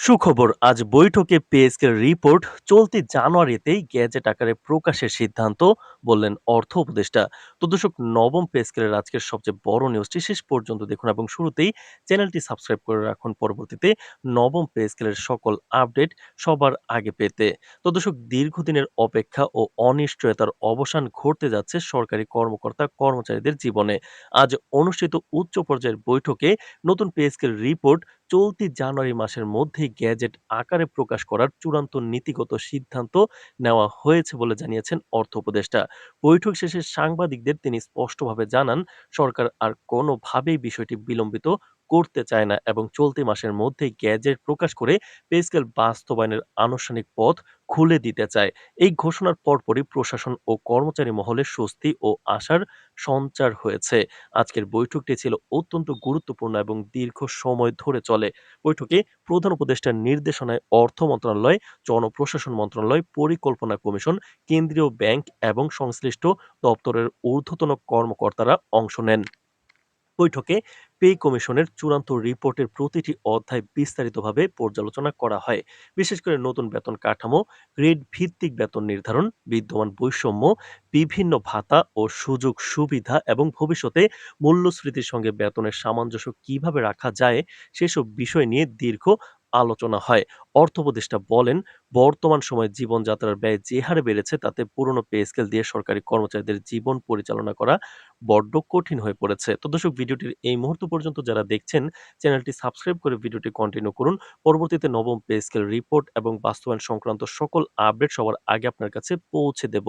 সুখবর, আজ বৈঠকে পে স্কেল রিপোর্ট চলতি জানুয়ারিতেই গ্যাজেট আকারে প্রকাশের সিদ্ধান্ত বললেন অর্থ উপদেষ্টা। তো দর্শক, নবম পে স্কেলের আজকের সবচেয়ে বড় নিউজটি শেষ পর্যন্ত দেখুন এবং শুরুতেই চ্যানেলটি সাবস্ক্রাইব করে রাখুন পরবর্তীতে নবম পে স্কেলের সকল আপডেট সবার আগে পেতে। তো দর্শক, দীর্ঘদিনের অপেক্ষা ও অনিশ্চয়তার অবসান ঘটতে যাচ্ছে সরকারি কর্মকর্তা কর্মচারীদের জীবনে। আজ অনুষ্ঠিত উচ্চ পর্যায়ের বৈঠকে নতুন পে স্কেল রিপোর্ট চলতি জানুয়ারি মাসের মধ্যেই গ্যাজেট আকারে প্রকাশ করার চূড়ান্ত নীতিগত সিদ্ধান্ত নেওয়া হয়েছে বলে জানিয়েছেন অর্থ উপদেষ্টা। বৈঠক শেষে সাংবাদিকদের তিনি স্পষ্টভাবে জানান, সরকার আর কোনোভাবেই বিষয়টি বিলম্বিত করতে চায় না এবং চলতি মাসের মধ্যেই গ্যাজেট প্রকাশ করে পে স্কেল বাস্তবায়নের আনুষ্ঠানিক পথ খুলে দিতে চায়। এই ঘোষণার পরপরই প্রশাসন ও কর্মচারী মহলে স্বস্তি ও আশার সঞ্চার হয়েছে। আজকের বৈঠকটি ছিল অত্যন্ত গুরুত্বপূর্ণ এবং দীর্ঘ সময় ধরে চলে। বৈঠকে প্রধান উপদেষ্টার নির্দেশনায় অর্থ মন্ত্রণালয়, জনপ্রশাসন মন্ত্রণালয়, পরিকল্পনা কমিশন, কেন্দ্রীয় ব্যাংক এবং সংশ্লিষ্ট দপ্তরের ঊর্ধ্বতন কর্মকর্তারা অংশ নেন। বৈঠকে পে কমিশনের চূড়ান্ত রিপোর্টের প্রতিটি অধ্যায় বিস্তারিতভাবে পর্যালোচনা করা হয়। বিশেষ করে নতুন বেতন কাঠামো, গ্রেড ভিত্তিক বেতন নির্ধারণ, বিদ্যমান বৈষম্য, বিভিন্ন ভাতা ও সুযোগ সুবিধা এবং ভবিষ্যতে মূল্যস্ফীতির সঙ্গে বেতনের সামঞ্জস্য কিভাবে রাখা যায় সেসব বিষয় নিয়ে দীর্ঘ আলোচনা হয়। অর্থ উপদেষ্টা বলেন, বর্তমান সময়ে জীবনযাত্রার ব্যয় যে হারে বেড়েছে তাতে পুরনো পে স্কেল দিয়ে সরকারি কর্মচারীদের জীবন পরিচালনা করা বড্ড কঠিন হয়ে পড়েছে। তো দর্শক, ভিডিওটির এই মুহূর্ত পর্যন্ত যারা দেখছেন, চ্যানেলটি সাবস্ক্রাইব করে ভিডিওটি কন্টিনিউ করুন। পরবর্তীতে নবম পে স্কেল রিপোর্ট এবং বাস্তবায়ন সংক্রান্ত সকল আপডেট সবার আগে আপনার কাছে পৌঁছে দেব।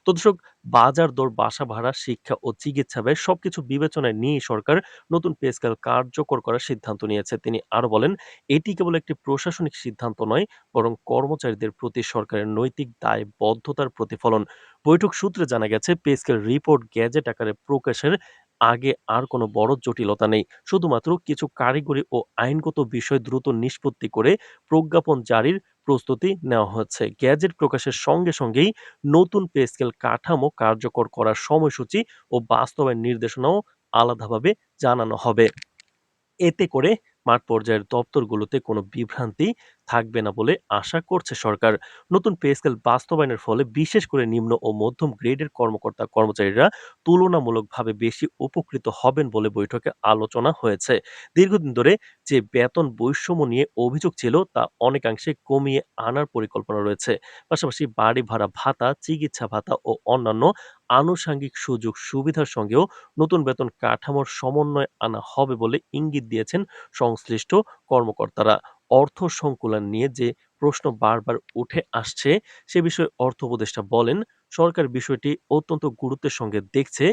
তো দর্শক, বাজার দর, বাসা ভাড়া, শিক্ষা ও চিকিৎসা ব্যয় সবকিছু বিবেচনায় নিয়ে সরকার নতুন পে স্কেল কার্যকর করার সিদ্ধান্ত নিয়েছে। তিনি আরো বলেন, এটি কেবল একটি প্রশাসনিক সিদ্ধান্ত নয়, বরং কর্মচারীদের প্রতি সরকারের নৈতিক দায়বদ্ধতার প্রতিফলন। বৈঠক সূত্রে জানা গেছে, পে স্কেল রিপোর্ট গ্যাজেট আকারে প্রকাশের আগে আর কোনো বড় জটিলতা নেই। শুধুমাত্র কিছু কারিগরি ও আইনগত বিষয় দ্রুত নিষ্পত্তি করে প্রজ্ঞাপন জারির প্রস্তুতি নেওয়া হচ্ছে। গ্যাজেট প্রকাশের সঙ্গে সঙ্গেই নতুন পে স্কেল কাঠামো কার্যকর করার সময়সূচি ও বাস্তবায়ন নির্দেশনাও আলাদাভাবে জানানো হবে। এতে করে মাঠ পর্যায়ের দপ্তরগুলোতে কোনো বিভ্রান্তি থাকবে না বলে আশা করছে সরকার। নতুন পে স্কেল বাস্তবায়নের ফলে বিশেষ করে নিম্ন ও মধ্যম গ্রেডের কর্মকর্তা কর্মচারীরা তুলনামূলকভাবে বেশি উপকৃত হবেন বলে বৈঠকে আলোচনা হয়েছে। দীর্ঘদিন ধরে যে বেতন বৈষম্য নিয়ে অভিযোগ ছিল তা অনেকাংশে কমিয়ে আনার পরিকল্পনা রয়েছে। পাশাপাশি বাড়ি ভাড়া ভাতা, চিকিৎসা ভাতা ও অন্যান্য আনুষঙ্গিক সুযোগ সুবিধার সঙ্গেও নতুন বেতন কাঠামোর সমন্বয় আনা হবে বলে ইঙ্গিত দিয়েছেন সংশ্লিষ্ট কর্মকর্তারা। অর্থ সংকুলন নিয়ে যে প্রশ্ন বারবার উঠে আসছে সে বিষয়ে অর্থ উপদেষ্টা বলেন, সরকার বিষয়টি অত্যন্ত গুরুত্বের সঙ্গে দেখছে।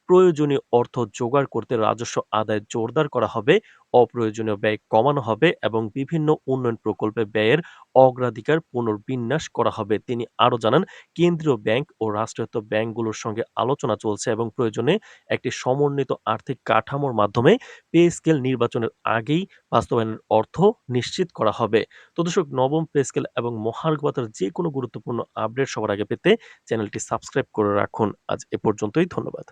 প্রয়োজনীয় অর্থ জোগাড় করতে রাজস্ব আদায় জোরদার করা হবে, অপ্রয়োজনীয় ব্যয় কমানো হবে এবং বিভিন্ন উন্নয়ন প্রকল্পে ব্যয়ের অগ্রাধিকার পুনর্বিন্যাস করা হবে। তিনি আরো জানান, কেন্দ্রীয় ব্যাংক ও রাষ্ট্রায়ত্ত ব্যাংকগুলোর সঙ্গে আলোচনা চলছে এবং প্রয়োজনে একটি সমন্বিত আর্থিক কাঠামোর মাধ্যমে পে স্কেল নির্বাচনের আগেই বাস্তবায়নের অর্থ নিশ্চিত করা হবে। তো দর্শক, নবম পে স্কেল এবং মহার্ঘ ভাতার যে কোনো গুরুত্বপূর্ণ আপডেট সবার আগে পেতে চ্যানেলটি সাবস্ক্রাইব করে রাখুন। আজ এ পর্যন্তই, ধন্যবাদ।